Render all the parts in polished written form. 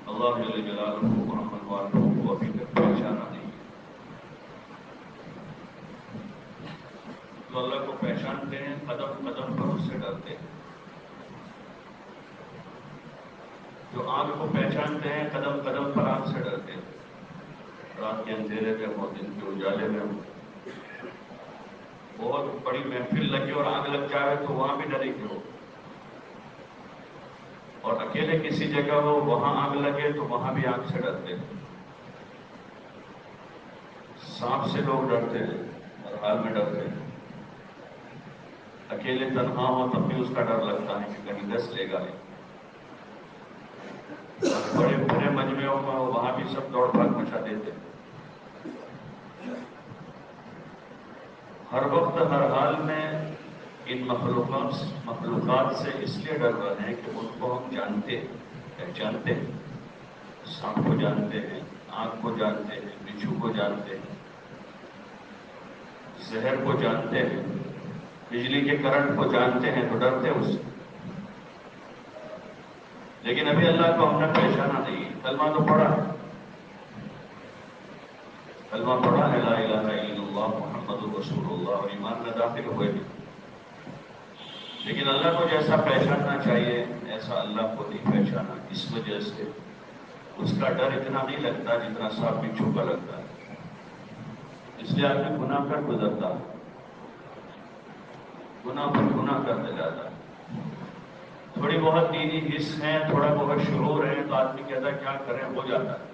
اللہ جل جلالہ محمد والوں کو ابھی تک پہچانا نہیں ہے. جو اللہ کو پہچانتے ہیں قدم قدم پر اس سے ڈرتے ہیں. جو آنکھ کو پہچانتے ہیں قدم قدم پر آنکھ سے ڈرتے ہیں. رات کے اندھیرے میں ہو دن کے اجالے میں ہو, بہت بڑی محفل لگی اور آگ لگ جائے تو وہاں بھی ڈرے گے ہو, اور اکیلے کسی جگہ ہو وہاں آگ لگے تو وہاں بھی آگ سے ڈرتے ہیں. سانپ سے لوگ ڈرتے ہیں, ہر حال میں ڈرتے ہیں. اکیلے تنہا ہو تب بھی اس کا ڈر لگتا ہے کہ کہیں ڈس لے گا. بڑے بڑے مجمعوں میں وہاں بھی سب دوڑ بھاگ مچا دیتے ہیں. ہر وقت ہر حال میں ان مخلوقات سے اس لیے ڈر رہے ہیں کہ ان کو ہم جانتے ہیں, پہچانتے ہیں. سانپ کو جانتے ہیں, آگ کو جانتے ہیں, بچھو کو جانتے ہیں, زہر کو جانتے ہیں, بجلی کے کرنٹ کو جانتے ہیں, تو ڈرتے اس سے. لیکن ابھی اللہ کو ہم نے پہچانا نہیں. کلمہ تو پڑھا, کلمہ پڑھا ہے لا الہ الا اللہ محمد رسول اللہ, اور ایمان میں داخل ہوئے بھی, لیکن اللہ کو جیسا پہچاننا چاہیے ایسا اللہ کو نہیں پہچانا. اس وجہ سے اس کا ڈر اتنا نہیں لگتا جتنا سانپ بچھو کا لگتا ہے. اس لیے آدمی گناہ کر گزرتا ہے, گناہ پر گناہ کرتے جاتا ہے. تھوڑی بہت دینی حص ہے, تھوڑا بہت شعور ہے, تو آدمی کہتا ہے کیا کریں, ہو جاتا ہے.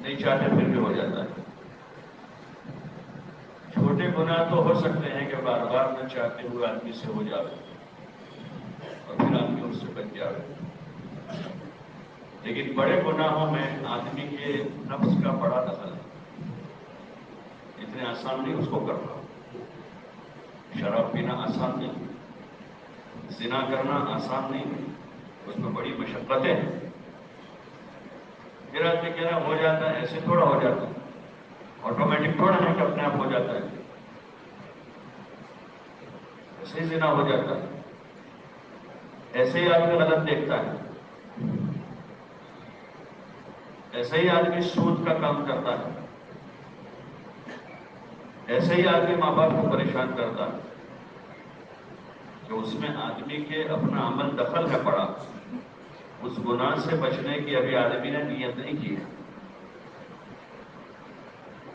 نہیں چاہتے پھر بھی ہو جاتا ہے. چھوٹے گناہ تو ہو سکتے ہیں کہ بار بار نہ چاہتے ہوئے آدمی سے ہو جاوے اور پھر آدمی اس سے بچ جاوے. لیکن بڑے گناہوں میں آدمی کے نفس کا بڑا دخل ہے. اتنے آسان نہیں اس کو کرنا. شراب پینا آسان نہیں, زنا کرنا آسان نہیں, اس میں بڑی مشقتیں ہیں. پھر آدمی کہہ رہا ہو جاتا ہے, ایسے تھوڑا ہو جاتا ہے. آٹومیٹک تھوڑا ہے کہ اپنے آپ ہو جاتا ہے. ایسے ہی زنا ہو جاتا ہے, ایسے ہی آدمی غلط دیکھتا ہے, ایسے ہی آدمی سود کا کام کرتا ہے, ایسے ہی آدمی ماں باپ کو پریشان کرتا ہے. کہ اس میں آدمی کے اپنا عمل دخل ہے پڑا. اس گناہ سے بچنے کی ابھی آدمی نے نیت نہیں کی ہے,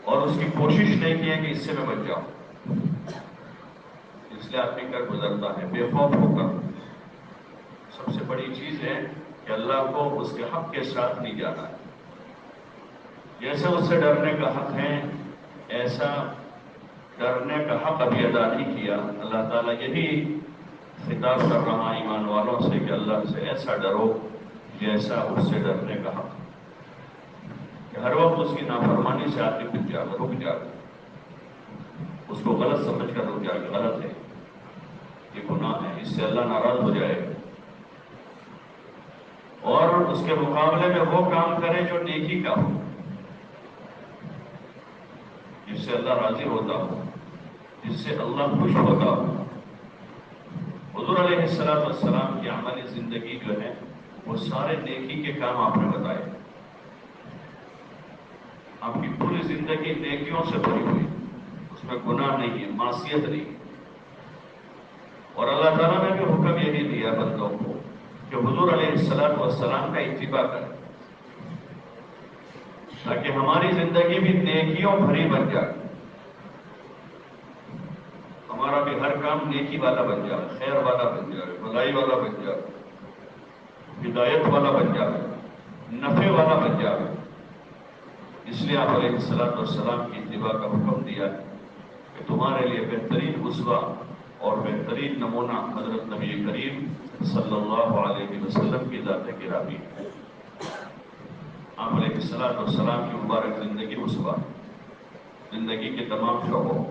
اور اس کی کوشش نہیں کی ہے کہ اس سے میں بچ جاؤں. اس لیے آدمی کر گزرتا ہے بے خوف ہو کر. سب سے بڑی چیز ہے کہ اللہ کو اس کے حق کے ساتھ نہیں جانا ہے. جیسے اس سے ڈرنے کا حق ہے ایسا ڈرنے کا حق ابھی ادا نہیں کیا. اللہ تعالیٰ یہی خطاب کر رہا ایمان والوں سے کہ اللہ سے ایسا ڈرو جیسا اس سے ڈرنے کا حق, کہ ہر وقت اس کی نافرمانی سے آدمی رک جاتا, اس کو غلط سمجھ کر رک جائے, غلط ہے, یہ گناہ ہے, اس سے اللہ ناراض ہو جائے گا. اور اس کے مقابلے میں وہ کام کرے جو نیکی کا ہو, جس سے اللہ راضی ہوتا ہو, جس سے اللہ خوش ہوتا ہو. حضور علیہ السلام کی عملی زندگی جو ہے وہ سارے نیکی کے کام آپ نے بتائے. آپ کی پوری زندگی نیکیوں سے بھری ہوئی، اس میں گناہ نہیں ہے، معصیت نہیں ہے. اور اللہ تعالیٰ نے بھی حکم یہی دیا بندوں کو کہ حضور علیہ السلام کا اتباع کریں تاکہ ہماری زندگی بھی نیکیوں بھری بن جائے. ہمارا بھی ہر کام نیکی والا بن جائے، خیر والا بن جائے، بھلائی والا بن جائے، ہدایت والا بن جائے، نفع والا بن جائے. اس لیے آپ علیہ السلام کی اتباع کا حکم دیا کہ تمہارے لیے بہترین اسوہ اور بہترین نمونہ حضرت نبی کریم صلی اللہ علیہ وسلم کی ذات گرامی ہے. آپ علیہ السلام کی مبارک زندگی اسوہ، زندگی کے تمام شعبوں،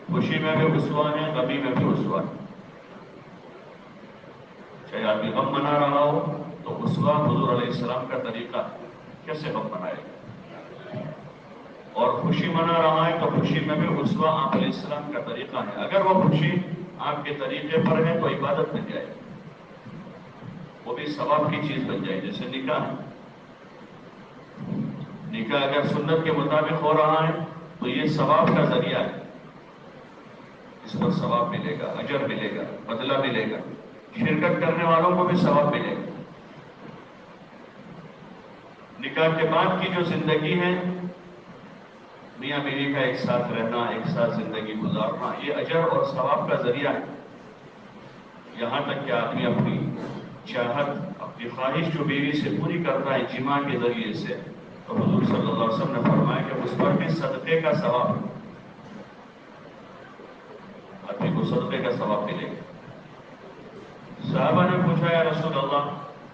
خوشی میں بھی اسوہ ہے، غمی میں بھی اسوہ ہے. چاہے آدمی غم منا رہا ہو تو اسوہ حضور علیہ السلام کا طریقہ کیسے غم منائے گا، اور خوشی منا رہا ہے تو خوشی میں بھی اسوہ آپ علیہ السلام کا طریقہ ہے. اگر وہ خوشی آپ کے طریقے پر ہے تو عبادت بن جائے، وہ بھی ثواب کی چیز بن جائے. جیسے نکاح ہے، نکاح اگر سنت کے مطابق ہو رہا ہے تو یہ ثواب کا ذریعہ ہے، اس پر ثواب ملے گا، اجر ملے گا، بدلہ ملے گا. شرکت کرنے والوں کو بھی ثواب ملے گا. نکاح کے بعد کی جو زندگی ہے، میاں بیوی کا ایک ساتھ رہنا، ایک ساتھ زندگی گزارنا، یہ اجر اور ثواب کا ذریعہ ہے. یہاں تک کہ آدمی اپنی چاہت، اپنی خواہش جو بیوی سے پوری کرتا ہے جماع کے ذریعے سے، تو حضور صلی اللہ علیہ وسلم نے فرمایا کہ اس پر بھی صدقے کا ثواب ہے، آدمی کو صدقے کا ثواب ملے گا. صحابہ نے پوچھا یا رسول اللہ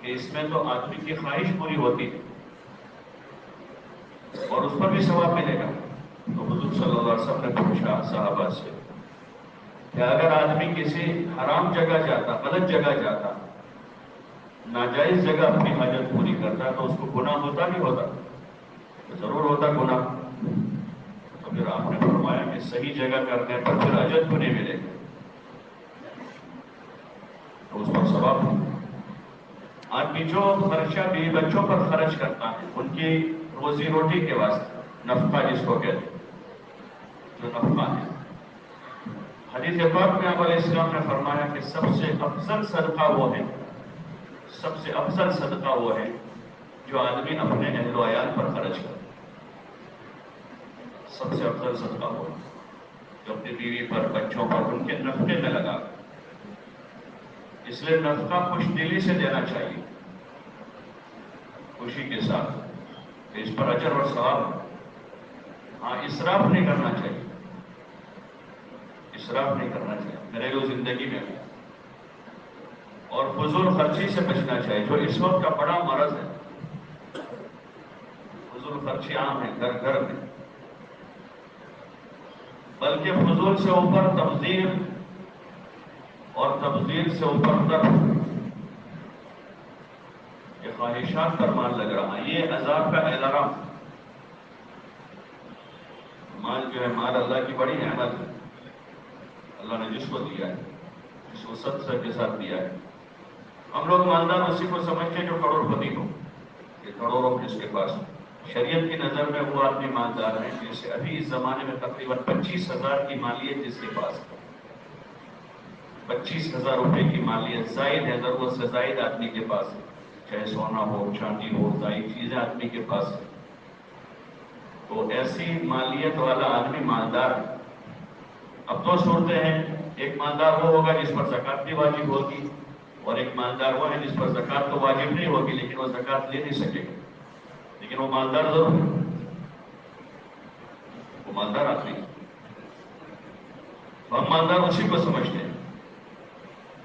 کہ اس میں تو آدمی کی خواہش پوری ہوتی ہے اور اس پر بھی ثواب ملے گا. تو حضور صلی اللہ علیہ وسلم نے پوچھا صحابہ سے کہ اگر آدمی کسی حرام جگہ جاتا، غلط جگہ جاتا، ناجائز جگہ اپنی حاجت پوری کرتا تو اس کو گناہ ہوتا نہیں ہوتا؟ ضرور ہوتا گناہ. تو پھر آپ نے فرمایا کہ صحیح جگہ کرنے پر پھر اجر کو نہیں ملے گا، تو اس پر ثواب نہیں. آدمی جو خرچہ بیوی بچوں پر خرچ کرتا ہے، ان کی روزی روٹی کے واسطے، نفقہ جس کو کہتے ہیں، جو نفقہ ہے، حدیث پاک میں آپ علیہ السلام نے فرمایا کہ سب سے افضل صدقہ وہ ہے، سب سے افضل صدقہ وہ ہے جو آدمی اپنے اہل و عیال پر خرچ کرے. سب سے افضل صدقہ وہ ہے جو اپنی بیوی پر، بچوں پر، ان کے نفقے میں لگا. اس لیے نفقہ خوش دلی سے دینا چاہیے، خوشی کے ساتھ، کہ اس پر اجر اور ثواب ہے. ہاں، اسراف نہیں کرنا چاہیے، اسراف نہیں کرنا چاہیے گھریلو زندگی میں، اور فضول خرچی سے بچنا چاہیے جو اس وقت کا بڑا مرض ہے. فضول خرچی عام ہے گھر گھر میں، بلکہ فضول سے اوپر تبذیر اور تبذیر سے اوپر تر یہ خواہشات پر مال لگ رہا ہے. یہ عذاب کا الارم. مال جو ہے، مال اللہ کی بڑی نعمت ہے، اللہ نے جس کو دیا ہے، جس وسعت کے ساتھ دیا ہے. ہم لوگ مالدار اسی کو سمجھتے ہیں جو کروڑ پتی ہو، کہ کروڑوں جس کے پاس. شریعت کی نظر میں وہ آدمی مالدار ہے جسے ابھی اس زمانے میں تقریباً 25,000 کی مالیت جس کے پاس ہے، 25,000 روپے کی مالیت زائد ہے، ضرورت سے زائد آدمی کے پاس ہے، چاہے سونا ہو، چاندی ہو، زائد چیزیں آدمی کے پاس ہے. تو ایسی مالیت والا آدمی مالدار ہے. اب دو صورتیں ہیں، ایک مالدار وہ ہوگا جس پر زکوٰۃ بھی واجب ہوگی، اور ایک مالدار وہ ہے جس پر زکوٰۃ تو واجب نہیں ہوگی لیکن وہ زکوٰۃ لے نہیں سکے گا، لیکن وہ مالدار ضرور ہے، وہ مالدار آدمی ہے. ہم مالدار اسی کو سمجھتے ہیں،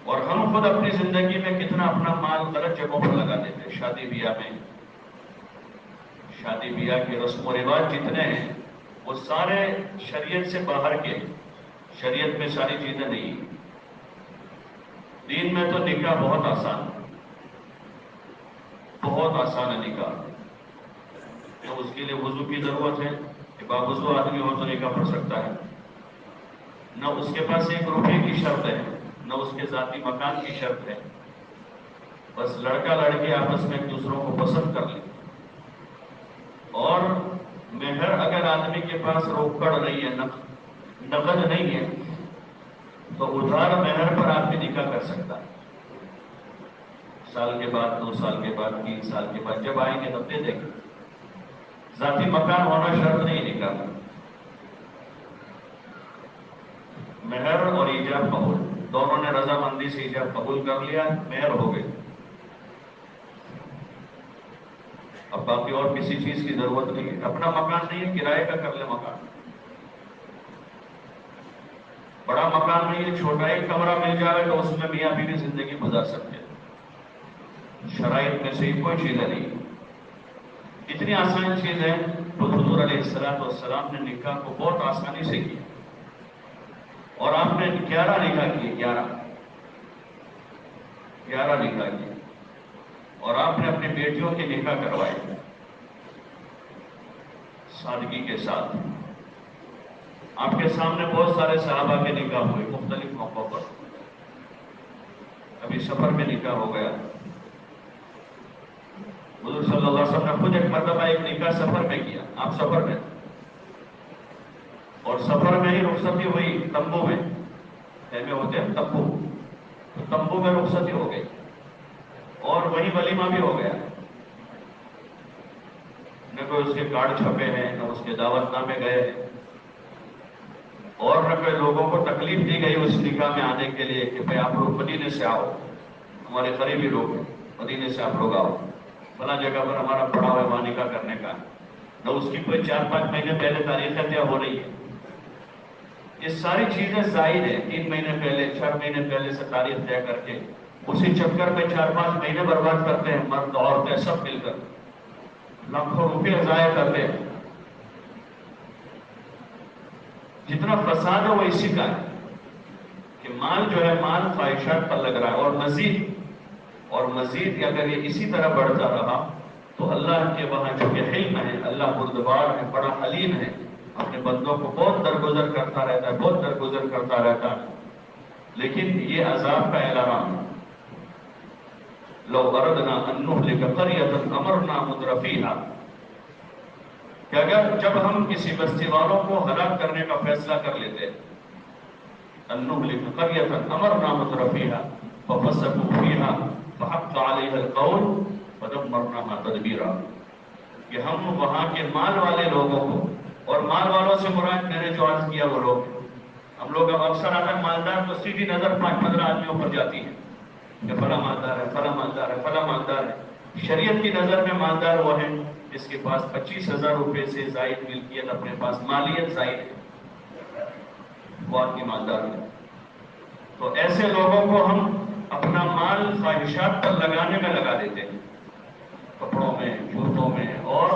اور ہم خود اپنی زندگی میں کتنا اپنا مال غلط جگہوں پر لگا دیتے ہیں. شادی بیاہ میں، شادی بیاہ کے رسم و رواج جتنے ہیں وہ سارے شریعت سے باہر کے ہیں. شریعت میں ساری چیزیں نہیں ہیں. دین میں تو نکاح بہت آسان ہے، بہت آسان ہے نکاح. تو اس کے لیے وضو کی ضرورت ہے کہ باوضو آدمی ہو تو نکاح پڑھ سکتا ہے. نہ اس کے پاس 1 روپے کی شرط ہے، نہ اس کے ذاتی مکان کی شرط ہے، بس لڑکا لڑکی آپس میں ایک دوسروں کو پسند کر لیں۔ اور مہر اگر آدمی کے پاس روکڑ نہیں ہے، نقد نہیں ہے، تو ادھار مہر پر آدمی نکاح کر سکتا ہے۔ سال کے بعد، 2 سال کے بعد، 3 سال کے بعد جب آئیں گے تب دے دیں گے۔ ذاتی مکان ہونا شرط نہیں نکاح میں۔ مہر اور ایجاب قبول، دونوں نے رضامندی سے ایجاب قبول کر لیا، مہر ہو گئی۔ اب باقی اور کسی چیز کی ضرورت نہیں ہے۔ اپنا مکان نہیں ہے، کرائے کا کر لے مکان۔ بڑا مکان نہیں ہے، چھوٹا ایک کمرہ مل جائے تو اس میں میاں بیوی زندگی گزار سکتے ہیں۔ شرائط میں سے ہی کوئی چیزیں نہیں۔ اتنی آسان چیز ہے تو حضور علیہ السلام نے نکاح کو بہت آسانی سے کیا، اور آپ نے 11 نکاح کیے، 11 نکاح کیے، اور آپ نے اپنی بیٹیوں کے نکاح کروائے سادگی کے ساتھ۔ آپ کے سامنے بہت سارے صحابہ کے نکاح ہوئے مختلف موقعوں پر، کبھی سفر میں نکاح ہو گیا۔ حضور صلی اللہ علیہ وسلم نے خود ایک مرتبہ ایک نکاح سفر میں کیا، آپ سفر میں، اور سفر میں ہی رخصتی ہوئی، تمبو میں، خیمے ہوتے ہیں تمبو، تو تمبو میں رخصتی ہو گئی، اور وہی ولیمہ بھی ہو گیا۔ نہ کوئی اس کے کارڈ چھپے ہیں، نہ اس کے دعوت نامے گئے ہیں، اور نہ کوئی لوگوں کو تکلیف دی گئی اس نکاح میں آنے کے لیے کہ بھئی آپ لوگ مدینے سے آؤ، ہمارے قریبی لوگ ہیں، مدینے سے آپ لوگ آؤ، فلاں جگہ پر ہمارا پڑا ہوا ہے وہاں نکاح کرنے کا۔ نہ اس کی کوئی 4-5 مہینے پہلے تاریخ طے ہو رہی ہے۔ یہ ساری چیزیں زائد ہیں، 3 مہینے پہلے، 4 مہینے پہلے سے تاریخ طے کر کے اسی چکر میں 4-5 مہینے برباد کرتے ہیں، مرد عورتیں سب مل کر لاکھوں روپے ضائع کرتے ہیں۔ جتنا فساد ہے وہ اسی کا ہے کہ مال جو ہے، مال خواہشات پر لگ رہا ہے، اور مزید اگر یہ اسی طرح بڑھتا رہا تو اللہ کے وہاں جو کہ حلم ہے، اللہ بردبار ہے، بڑا حلیم ہے، اپنے بندوں کو بہت درگزر کرتا رہتا ہے، بہت درگزر کرتا رہتا ہے۔ لیکن یہ عذاب کا اعلان، لو اردنا ان نہلک قریۃ امرنا مترفیہا، کہ اگر جب ہم کسی بستی والوں کو ہلاک کرنے کا فیصلہ کر لیتے، ان نہلک قریۃ امرنا مترفیہا ففسقوا فیہا فحق علیہا القول فدمرناها تدبیرا، کہ ہم وہاں کے مال والے لوگوں کو، اور مال والوں سے مراد میں نے جو عرض کیا وہ لوگ، ہم لوگ اب اکثر آتا ہے مالدار تو سیدھی نظر 5-15 آدمیوں پر جاتی ہے کہ فلاں مالدار ہے، فلاں مالدار ہے، فلاں مالدار ہے۔ شریعت کی نظر میں مالدار وہ ہے جس کے پاس 25,000 روپے سے زائد ملکیت، اپنے پاس مالیت زائد ہے، وہ آدمی مالدار ہے۔ تو ایسے لوگوں کو ہم اپنا مال خواہشات پر لگانے میں لگا دیتے ہیں، کپڑوں میں، جوتوں میں، اور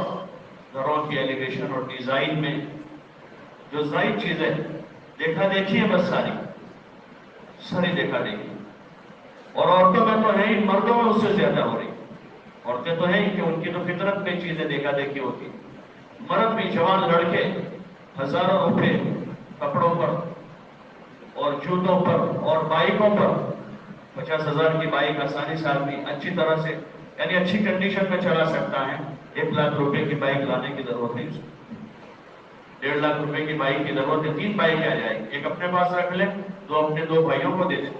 گھروں کی ایلیویشن اور ڈیزائن میں، جو زائد چیزیں دیکھا دیکھی ہے، بس ساری دیکھا دیکھی۔ اور عورتوں میں تو ہے ہی، مردوں میں اس سے زیادہ ہو رہی۔ عورتیں تو ہیں ہی کہ ان کی تو فطرت میں چیزیں دیکھا دیکھی ہوتی، مرد بھی، جوان لڑکے ہزاروں روپے کپڑوں پر اور جوتوں پر اور بائکوں پر، 50,000 کی بائک آسانی سے آدمی اچھی طرح سے، یعنی اچھی کنڈیشن میں چلا سکتا ہے۔ 1 لاکھ روپے کی بائک لانے کی ضرورت نہیں، 1.5 لاکھ روپے کی بائک کی ضرورت ہے، 3 بائکیں آ جائیں گی، ایک اپنے پاس رکھ لیں، 2 اپنے 2 بھائیوں کو دے دیں۔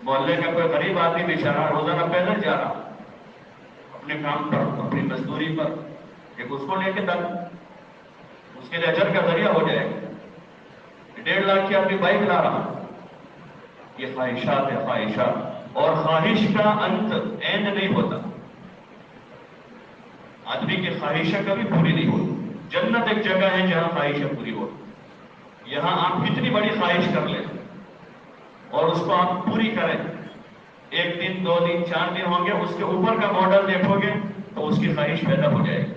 محلے کا کوئی غریب آدمی بیچارہ روزانہ پیدل جا رہا اپنے کام پر، اپنی مزدوری پر، ایک اس کو لے کے تب اس کے لیے اجر کا ذریعہ ہو جائے گا۔ 1.5 لاکھ کی آدمی بائک لا رہا، یہ خواہشات ہے، خواہشات، اور خواہش کا انت اینڈ نہیں ہوتا۔ آدمی کی خواہشیں کبھی پوری نہیں ہوتی۔ جنت ایک جگہ ہے جہاں خواہشیں پوری ہوتی، یہاں آپ کتنی بڑی خواہش کر لیں اور اس کو آپ پوری کریں، 1 دن 2 دن 4 دن ہوں گے، اس کے اوپر کا ماڈل دیکھو گے تو اس کی خواہش پیدا ہو جائے گی۔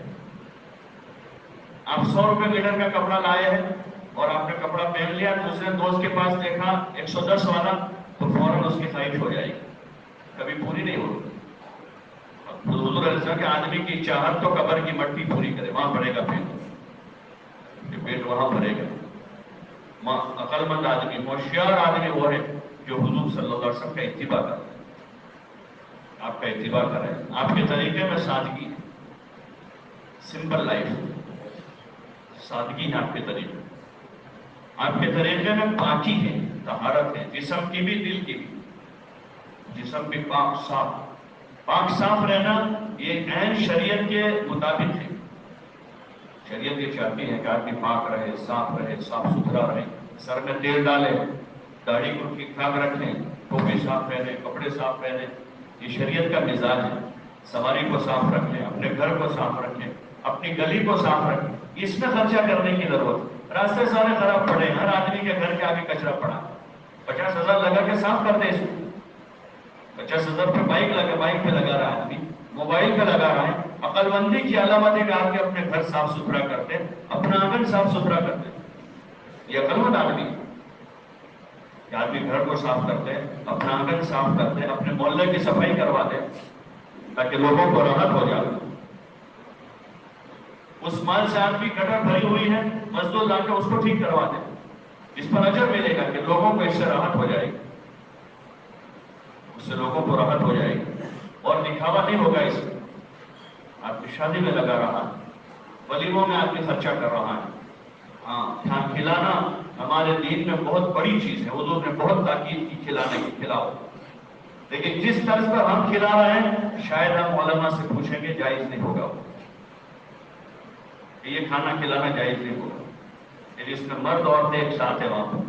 آپ 100 روپے میٹر کا کپڑا لائے ہیں اور آپ نے کپڑا پہن لیا، دوسرے دوست کے پاس دیکھا 110 والا، تو فوراً اس کی خواہش ہو جائے گی، کبھی پوری نہیں ہوگی۔ حضور علیہ السلام کہ آدمی کی چاہت تو قبر کی مٹی پوری کرے، وہاں بھرے گا پیٹ، پیٹ وہاں بھرے گا۔ عقل مند آدمی، ہوشیار آدمی وہ ہے جو حضور صلی اللہ علیہ وسلم کا اتباع کرتے ہیں، آپ کا اتباع کریں، آپ کے طریقے میں سادگی ہے، سمپل لائف، سادگی ہے آپ کے طریقے، آپ کے طریقے میں پاکی ہے، طہارت ہے، جسم کی بھی دل کی بھی، جسم بھی پاک صاف رہنا یہ عین شریعت کے مطابق ہے۔ شریعت یہ چاہتی ہے کہ آدمی پاک رہے، صاف ستھرا رہے، سر میں تیل ڈالے، داڑھی کو ٹھیک ٹھاک رکھیں، ٹوپی صاف پہنے، کپڑے صاف پہنے، یہ شریعت کا مزاج ہے۔ سواری کو صاف رکھیں، اپنے گھر کو صاف رکھیں، اپنی گلی کو صاف رکھیں، اس میں خرچہ کرنے کی ضرورت۔ راستے سارے خراب پڑے، ہر آدمی کے گھر کے آگے کچرا پڑا، 50,000 لگا کے صاف کر دے اس کو، 50,000 پہ بائک پہ لگا رہا ہے آدمی، موبائل پہ لگا رہا ہے۔ عقل مندی کی علامت ہے کہ آپ اپنے گھر صاف ستھرا کرتے، اپنا آنگن صاف ستھرا کرتے، یہ عقل مند آدمی کہ آدمی گھر کو صاف کرتے، اپنا آنگن صاف کرتے، اپنے محلے کی صفائی کرواتے تاکہ لوگوں کو راحت ہو جائے۔ اس مال سے آدمی گٹر بھری ہوئی ہے، مزدور لا کے اس کو ٹھیک کروا دے، اس پر اجر ملے گا کہ لوگوں کو اس سے راحت ہو جائے گی، اس سے لوگوں کو راحت ہو جائے گی، اور دکھاوا نہیں ہوگا اس میں۔ آپ کی شادی میں لگا رہا، ولیموں میں آدمی خرچہ کر رہا ہے، ہاں کھلانا ہمارے دین میں بہت بڑی چیز ہے، حضور نے بہت تاکید کی کھلانے کی، کھلاؤ، لیکن جس طرز پر ہم کھلا رہے ہیں شاید ہم علماء سے پوچھیں گے جائز نہیں ہوگا کہ یہ کھانا کھلانا جائز نہیں ہوگا، لیکن اس میں مرد عورتیں ایک ساتھ ہیں، وہاں پر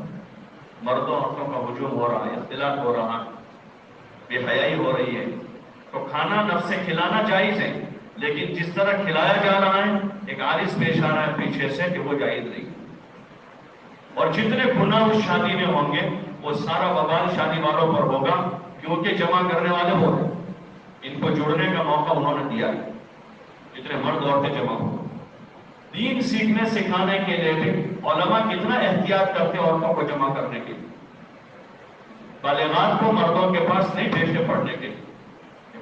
مردوں عورتوں کا ہجوم ہو رہا ہے، اختلاط ہو رہا ہے، بے حیائی ہو رہی ہے، تو کھانا نفس سے کھلانا جائز ہے، لیکن جس طرح کھلایا جا رہا ہے ایک عارض پیش آ رہا ہے پیچھے سے کہ وہ جائز نہیں۔ اور جتنے گناہ اس شادی میں ہوں گے وہ سارا وبال شادی والوں پر ہوگا، کیونکہ جمع کرنے والے ہو رہے ہیں، ان کو جوڑنے کا موقع انہوں نے دیا ہے، جتنے مرد عورتیں جمع ہو۔ دین سیکھنے سکھانے کے لیے بھی علماء کتنا احتیاط کرتے عورتوں کو جمع کرنے کے لیے، بالغات کو مردوں کے پاس نہیں بھیجتے پڑھنے کے لیے،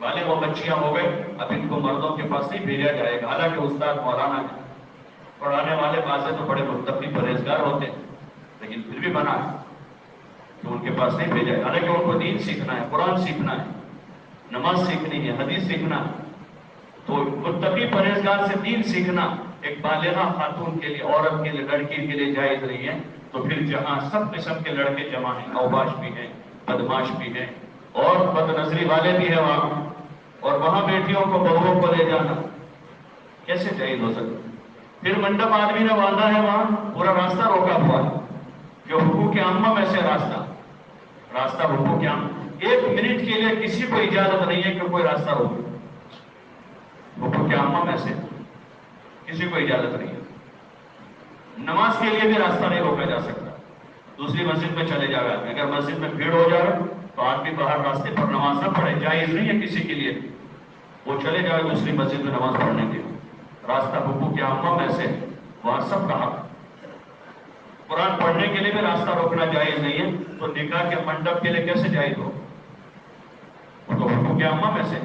بالغ وہ بچیاں ہو گئے، اب ان کو مردوں کے پاس نہیں بھیجا جائے گا، حالانکہ استاد مولانا ہے، پڑھانے والے بازے تو بڑے متقی پرہیزگار ہوتے ہیں، لیکن پھر بھی بنا ہے کہ ان کے پاس نہیں بھیجا ہے، حالانکہ ان کو دین سیکھنا ہے، قرآن سیکھنا ہے، نماز سیکھنی ہے، حدیث سیکھنا ہے، تو متقی پرہیزگار سے دین سیکھنا ایک بالغہ خاتون کے لیے، عورت کے لیے، لڑکی کے لیے جائز نہیں ہے۔ تو پھر جہاں سب قسم کے لڑکے جمع ہیں، اوباش بھی ہیں، بدماش بھی ہیں، اور بد نظری والے بھی ہیں وہاں، اور وہاں بیٹیوں کو بہووں کو لے جانا کیسے جائز ہو سکتا؟ پھر منڈپ آدمی نے باندھا ہے، وہاں پورا راستہ روکا ہوا ہے، جو حقوق عامہ میں سے راستہ حقوق عامہ، 1 منٹ کے لیے کسی کو اجازت نہیں ہے کہ کوئی راستہ روکے، حقوق عامہ میں سے کسی کو اجازت نہیں ہے۔ نماز کے لیے بھی راستہ نہیں روکا جا سکتا، دوسری مسجد میں چلے جا رہا ہے، اگر مسجد میں بھیڑ ہو جائے تو آدمی باہر راستے پر نماز نہ پڑھے، جائز نہیں ہے کسی کے لیے، وہ چلے جائے دوسری مسجد میں نماز پڑھنے کے لیے، راستہ حقوق عامہ میں سے، وہاں سب کا حق۔ قرآن پڑھنے کے لیے بھی راستہ روکنا جائز نہیں ہے، تو نکاح کے منڈپ کے لیے کیسے جائز ہو؟ وہ تو حقوق عامہ میں سے۔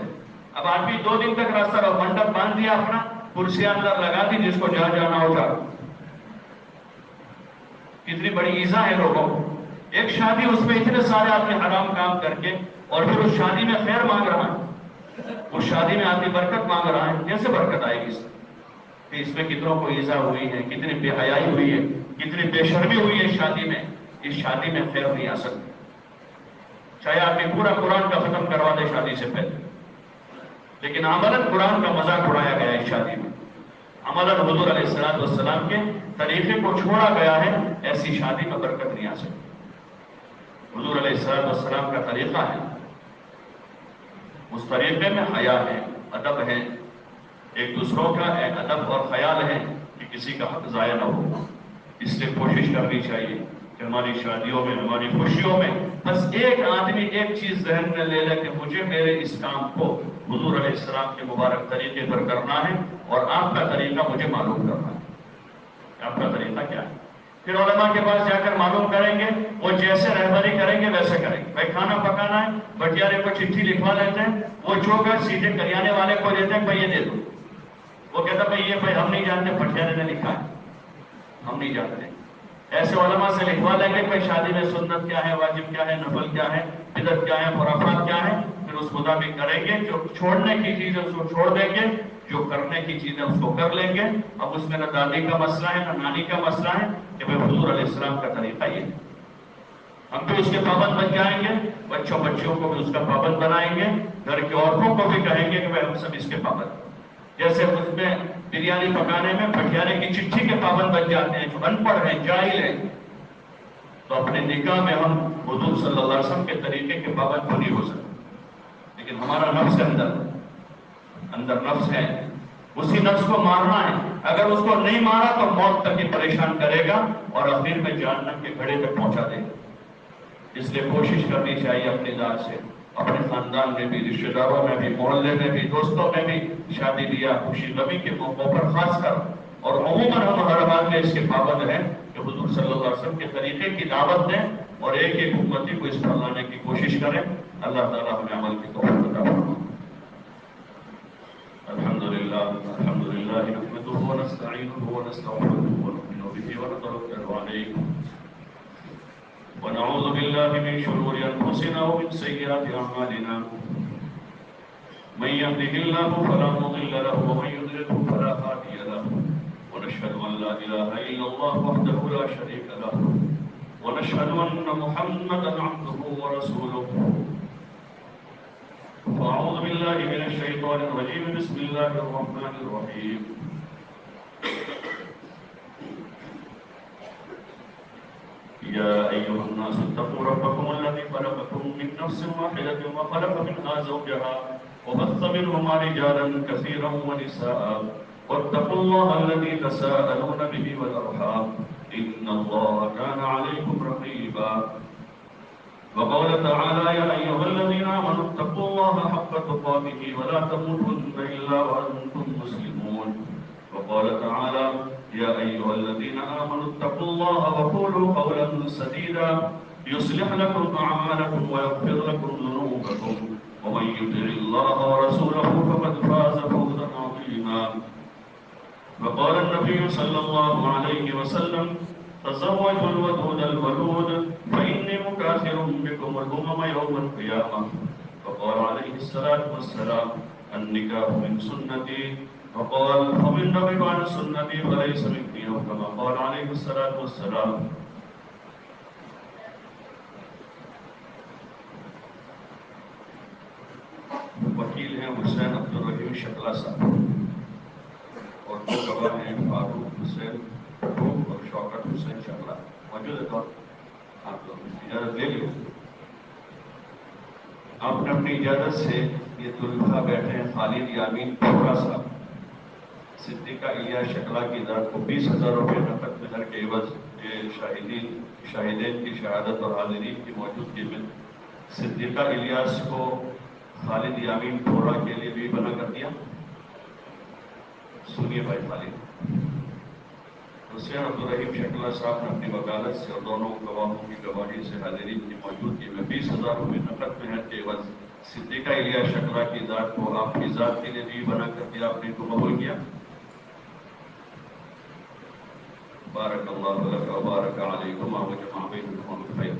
اب آدمی 2 دن تک راستہ منڈپ باندھ دیا اپنا، کرسیاں اندر لگا دی، جس کو جہاں جانا ہو جانا، کتنی بڑی ایذا ہے لوگوں کو۔ ایک شادی، اس میں اتنے سارے آدمی حرام کام کر کے، اور پھر اس شادی میں خیر مانگ رہا ہے، اس شادی میں آدمی برکت مانگ رہا ہے، کیسے برکت آئے گی کہ اس میں کتنوں کو ایذا ہوئی ہے، کتنی بے حیائی ہوئی ہے، کتنی بے شرمی ہوئی ہے اس شادی میں، اس شادی میں خیر نہیں آ سکتی، چاہے آدمی پورا قرآن کا ختم کروا دے شادی سے پہلے، لیکن عملاً قرآن کا مذاق اڑایا گیا ہے اس شادی میں، عملاً حضور علیہ السلام کے طریقے کو چھوڑا گیا ہے، ایسی شادی میں برکت نہیں آ سکتی۔ حضور علیہ السلام کا طریقہ ہے، اس طریقے میں حیا ہے، ادب ہے، ایک دوسروں کا ادب اور خیال ہے کہ کسی کا حق ضائع نہ ہو، اس لیے کوشش کرنی چاہیے کہ ہماری شادیوں میں، ہماری خوشیوں میں بس ایک آدمی ایک چیز ذہن میں لے لے کہ مجھے میرے اس کام کو حضور علیہ السلام کے مبارک طریقے پر کرنا ہے، اور آپ کا طریقہ مجھے معلوم کرنا ہے، آپ کا طریقہ کیا ہے۔ پھر علماء کے پاس جا کر معلوم کریں گے، وہ جیسے رہبری کریں گے ویسے کریں گے۔ بھائی کھانا پکانا ہے، بٹیارے کو چٹھی لکھوا لیتے ہیں، وہ چوکر سیدھے کریانے والے کو دیتے ہیں، بھائی یہ دے دو، وہ کہتا بھائی یہ ہم نہیں جانتے، بٹیارے نے لکھا ہے، ہم نہیں جانتے، ایسے علماء سے لکھوا لیں گے کہ شادی میں سنت کیا ہے، واجب کیا ہے، نفل کیا ہے، بدعت کیا ہے، خرافات کیا ہے، پھر اس مطابق کریں گے. جو چھوڑنے کی چیزیں اس کو چھوڑ دیں گے، جو کرنے کی چیزیں اس کو کر لیں گے. اب اس میں نہ دادی کا مسئلہ ہے نہ نانی کا مسئلہ ہے کہ بھائی حضور علیہ السلام کا طریقہ یہ ہے. ہم بھی اس کے پابند بن جائیں گے، بچوں کو بھی اس کا پابند بنائیں گے، گھر کی عورتوں کو بھی کہیں گے کہ بھائی ہم سب اس کے پابند. جیسے اس میں بریانی پکانے میں پٹھیارے کی چٹھی کے پابند بن جاتے ہیں جو ان پڑھ ہیں، جاہل ہیں، تو اپنے نکاح میں ہم حضور صلی اللہ علیہ وسلم کے طریقے کے پابند تو نہیں ہو سکتے. لیکن ہمارا نفس اندر نفس ہے، اسی نفس کو مارنا ہے. اگر اس کو نہیں مارا تو موت تک ہی پریشان کرے گا اور آخر میں جہنم کے گھڑے تک پہنچا دے گا. اس لیے کوشش کرنی چاہیے اپنی ذات سے، اپنے خاندان میں بھی، رشتہ داروں میں بھی، محلے میں بھی، دوستوں میں بھی، شادی بیاہ خوشی غمی کے موقعوں پر خاص کر، اور عموماً ہم ہر بات میں اس کے پابند ہیں کہ حضور صلی اللہ علیہ وسلم کے طریقے کی دعوت دیں اور ایک ایک امتی کو اس پر لانے کی کوشش کریں. اللہ تعالیٰ ہمیں عمل کی توفیق عطا فرمائے. الحمد لله نحمده ونستعينه ونستغفره ونؤمن به ونتوكل عليه ونعوذ بالله من شرور أنفسنا ومن سيئات أعمالنا. من يهده الله فلا مضل له ومن يضلله فلا هادي له. ونشهد أن لا إله إلا الله وحده لا شريك له ونشهد أن محمدا عبده ورسوله. فأعوذ بالله من الشيطان الرجيم. بسم الله الرحمن الرحيم. يا أيها الناس اتقوا ربكم الذي خلقكم من نفس واحدة وخلق منها زوجها وبث منهما رجالا كثيرا ونساء واتقوا الله الذي تساءلون به والأرحام إن الله كان عليكم رقيبا. وقال تعالى يا أيها الذين آمنوا اتقوا الله حق تقاته ولا تموتن إلا وأنتم مسلمون. وقال تعالى يا أيها الذين آمنوا اتقوا الله وقولوا قولا سديدا يصلح لكم أعمالكم ويغفر لكم ذنوبكم ومن يطع الله ورسوله فقد فاز فوزا عظيما. وقال النبي صلى الله عليه وسلم تزوجوا الودود الولود فإني مكاثر بكم الأمم يوم القيامة. وقال عليه الصلاة والسلام النكاح من سنتي. وقال فمن رغب عن سنتي فليس مني، أو كما قال عليه الصلاة والسلام. وکیل ہیں حسین عبدالرحیم شکلا صاحب اور دو گواہ ہیں فاروق حسین اور شوکت حسین شکلا موجود ہے. تو آپ لوگ اجازت لے لیں. آپ نے اپنی اجازت سے یہ طلبہ بیٹھے ہیں خالد یامین پورا صاحب صدیقہ الیاس شکلا کی ذات کو 20,000 روپے نقد مہر کے عوض شاہدین کی شہادت اور حاضرین کی موجودگی میں صدیقہ الیاس کو خالد یامین پورا کے لیے بھی بنا کر دیا. سنیے بھائی خالد. حسین عبدالرحیم شکلا صاحب نے اپنی وکالت سے اور دونوں گواہوں کی گواہی سے حاضرین کی موجودگی میں 20,000 روپے نقد مہر کے عوض صدیقہ الیاس شکلا کی ذات کو آپ کی ذات کے لیے بھی بنا کر دیا. آپ نے کو قبول کیا. بارک اللہ لک و بارک علیکم و جمع بینکم بالخیر.